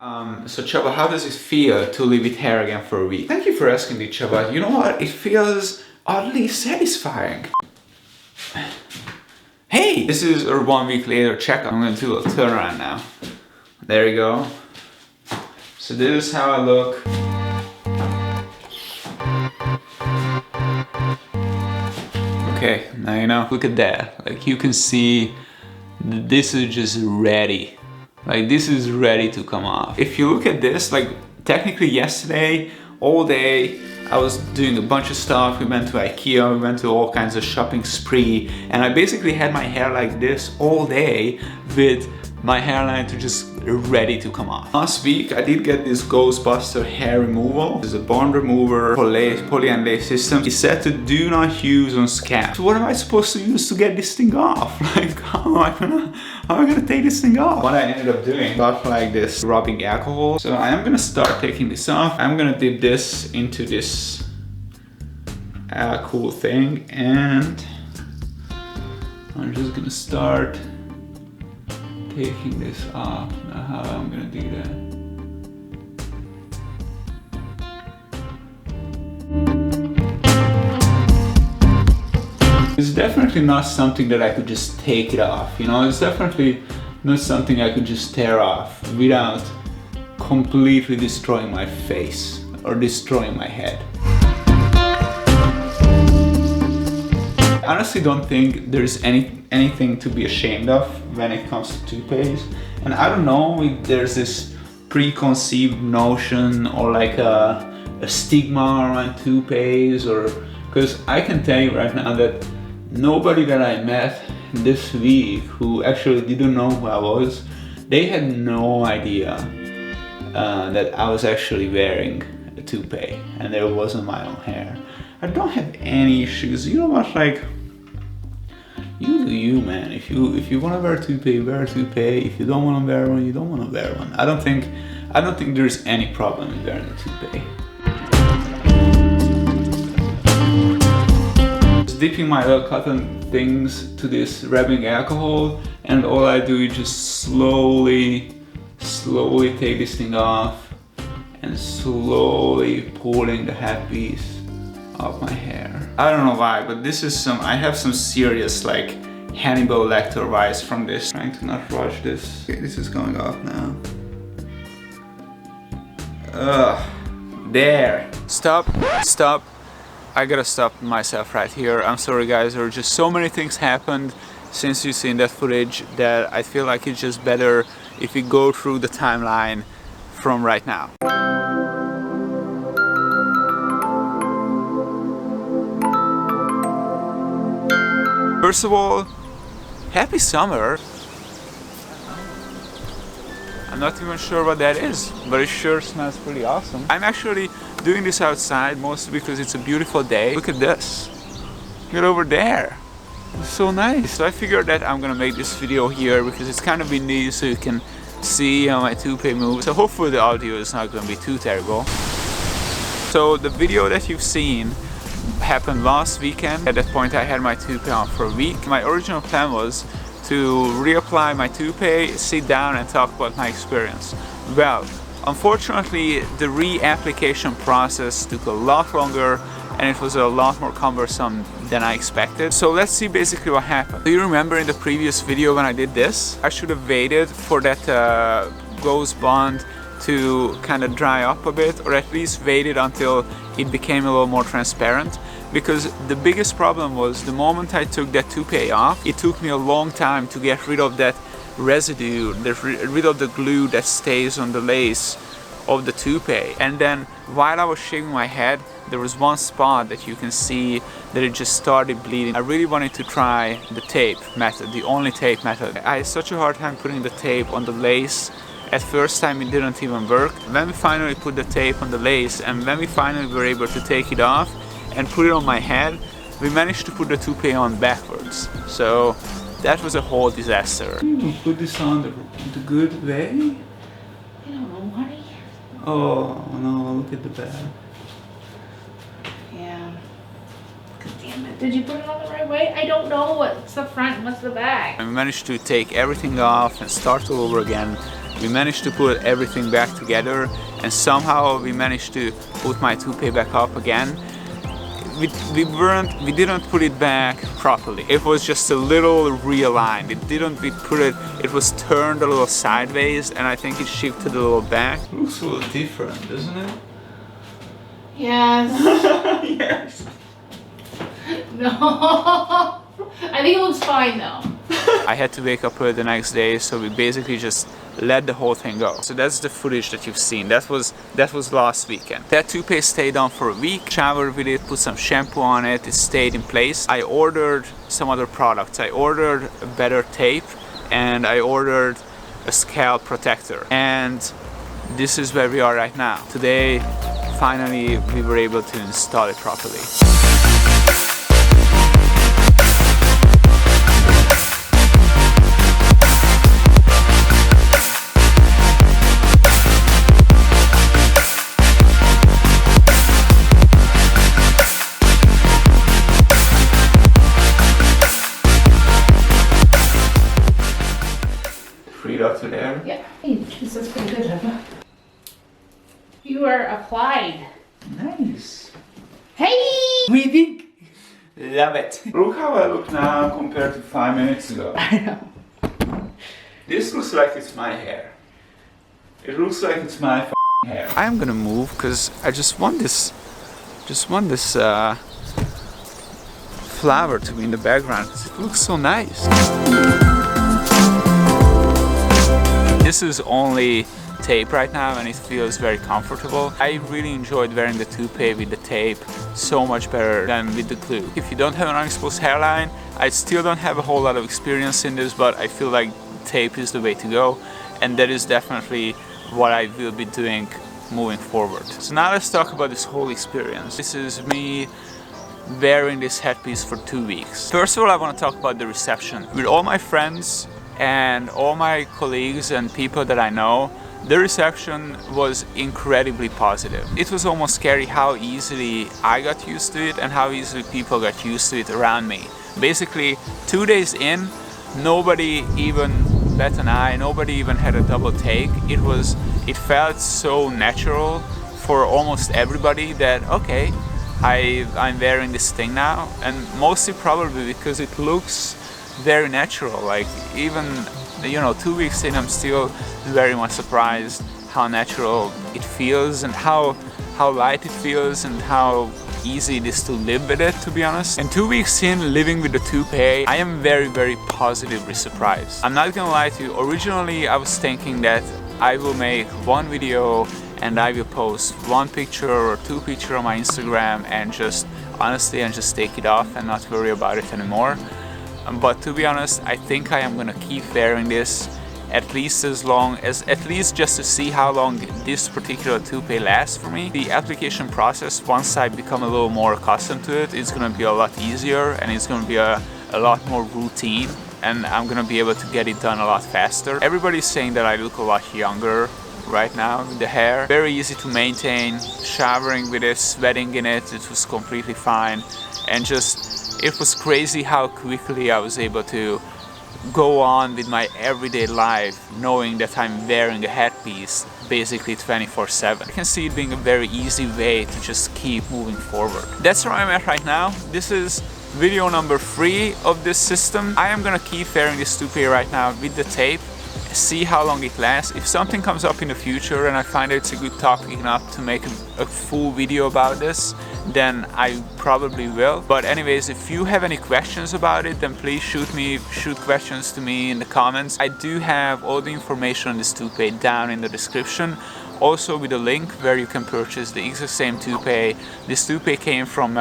So Chaba, how does it feel to live with hair again for a week? Thank you for asking me, Chaba. You know what? It feels oddly satisfying. Hey! This is our 1 week later checkup. I'm gonna do a turnaround now. There you go. So this is how I look. Okay, now you know. Look at that. Like you can see, this is just ready. Like this is ready to come off. If you look at this, like technically yesterday, all day, I was doing a bunch of stuff. We went to IKEA, we went to all kinds of shopping spree, and I basically had my hair like this all day with my hairline to just ready to come off. Last week I did get this Ghostbuster hair removal. This is a bond remover poly and lace system. It's said to do not use on scalp. So what am I supposed to use to get this thing off? Like how am I gonna take this thing off? What I ended up doing, got like this rubbing alcohol. So I am gonna start taking this off. I'm gonna dip this into this cool thing, and I'm just gonna start taking this off. Now how I'm gonna do that. It's definitely not something that I could just take it off, you know? It's definitely not something I could just tear off without completely destroying my face or destroying my head. I honestly don't think there's anything to be ashamed of when it comes to toupees. And I don't know if there's this preconceived notion or like a stigma around toupees, or because I can tell you right now that nobody that I met this week who actually didn't know who I was, they had no idea that I was actually wearing a toupee and that it wasn't my own hair. I don't have any issues. You know what, like, you do you, man. If you want to wear a toupee, wear a toupee. If you don't want to wear one, you don't want to wear one. I don't think there's any problem with wearing a toupee. Just dipping my little cotton things to this rubbing alcohol, and all I do is just slowly take this thing off and slowly pulling the half piece of my hair. I don't know why, but this is I have some serious like Hannibal Lecter vibes from this. Trying to not rush this. Okay, this is going off now. There. Stop. I gotta stop myself right here. I'm sorry guys, there are just so many things happened since you've seen that footage that I feel like it's just better if we go through the timeline from right now. First of all, happy summer. I'm not even sure what that is, but it sure smells pretty awesome. I'm actually doing this outside mostly because it's a beautiful day. Look at this. Get over there. It's so nice. So I figured that I'm gonna make this video here because it's kind of windy, so you can see how my toupee moves. So hopefully the audio is not gonna be too terrible. So the video that you've seen happened last weekend. At that point I had my toupee on for a week. My original plan was to reapply my toupee, sit down and talk about my experience. Well, unfortunately the reapplication process took a lot longer and it was a lot more cumbersome than I expected. So let's see basically what happened. Do you remember in the previous video when I did this? I should have waited for that ghost bond to kind of dry up a bit, or at least waited until it became a little more transparent, because the biggest problem was the moment I took that toupee off, it took me a long time to get rid of that residue, rid of the glue that stays on the lace of the toupee. And then while I was shaving my head, there was one spot that you can see that it just started bleeding. I really wanted to try the tape method, the only tape method. I had such a hard time putting the tape on the lace. At first time it didn't even work. When we finally put the tape on the lace and when we finally were able to take it off and put it on my head, we managed to put the toupee on backwards. So that was a whole disaster. You put this on the good way? I don't know, honey. Oh no, look at the back. Yeah. God damn it. Did you put it on the right way? I don't know what's the front and what's the back. I managed to take everything off and start all over again. We managed to put everything back together, and somehow we managed to put my toupee back up again. We didn't put it back properly. It was just a little realigned. It was turned a little sideways, and I think it shifted a little back. It looks a little different, doesn't it? Yes. Yes. No. I think it looks fine though. I had to wake up early the next day, so we basically just let the whole thing go. So that's the footage that you've seen. That was last weekend. That toupee stayed on for a week. Showered with it, put some shampoo on it. It stayed in place. I ordered some other products. I ordered a better tape, and I ordered a scalp protector. And this is where we are right now. Today, finally, we were able to install it properly. Up to there. Yeah. Hey, this is pretty good, huh? You are applied. Nice. Hey! We think. Love it. Look how I look now compared to 5 minutes ago. I know. This looks like it's my hair. It looks like it's my hair. I'm gonna move because I just want this flower to be in the background because it looks so nice. This is only tape right now, and it feels very comfortable. I really enjoyed wearing the toupee with the tape so much better than with the glue. If you don't have an unexposed hairline, I still don't have a whole lot of experience in this, but I feel like tape is the way to go, and that is definitely what I will be doing moving forward. So now let's talk about this whole experience. This is me wearing this headpiece for 2 weeks. First of all, I want to talk about the reception. With all my friends and all my colleagues and people that I know, the reception was incredibly positive. It was almost scary how easily I got used to it and how easily people got used to it around me. Basically, 2 days in, nobody even bat an eye, nobody even had a double take. It felt so natural for almost everybody that, okay, I'm wearing this thing now, and mostly probably because it looks very natural. Like, even 2 weeks in, I'm still very much surprised how natural it feels and how light it feels and how easy it is to live with it, to be honest. And 2 weeks in living with the toupee, I am very, very positively surprised. I'm not gonna lie to you, originally I was thinking that I will make one video and I will post one picture or 2 pictures on my Instagram and just take it off and not worry about it anymore. But to be honest, I think I am gonna keep wearing this at least just to see how long this particular toupee lasts for me. The application process, once I become a little more accustomed to it, it's gonna be a lot easier and it's gonna be a lot more routine, and I'm gonna be able to get it done a lot faster. Everybody's saying that I look a lot younger right now with the hair. Very easy to maintain, showering with it, sweating in it, it was completely fine, and it was crazy how quickly I was able to go on with my everyday life knowing that I'm wearing a headpiece basically 24/7. I can see it being a very easy way to just keep moving forward. That's where I'm at right now. This is video number 3 of this system. I am gonna keep wearing this toupee right now with the tape, see how long it lasts. If something comes up in the future and I find it's a good topic enough to make a full video about this, then I probably will. But anyways, if you have any questions about it, then please shoot questions to me in the comments. I do have all the information on this toupee down in the description, also with a link where you can purchase the exact same toupee. This toupee came from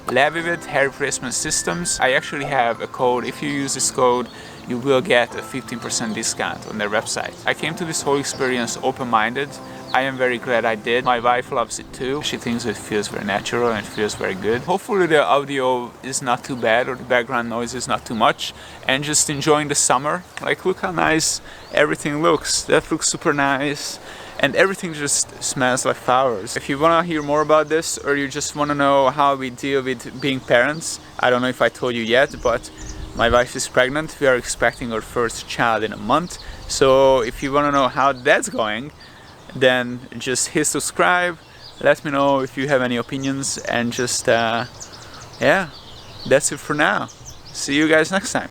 Lavivid Hair Replacement Systems. I actually have a code. If you use this code, you will get a 15% discount on their website. I came to this whole experience open-minded. I am very glad I did. My wife loves it too. She thinks it feels very natural and it feels very good. Hopefully the audio is not too bad or the background noise is not too much, and just enjoying the summer. Like, look how nice everything looks. That looks super nice. And everything just smells like flowers. If you want to hear more about this, or you just want to know how we deal with being parents, I don't know if I told you yet, but My wife is pregnant. We are expecting our first child in a month. So if you want to know how that's going, then just hit subscribe. Let me know if you have any opinions, and just yeah, that's it for now. See you guys next time.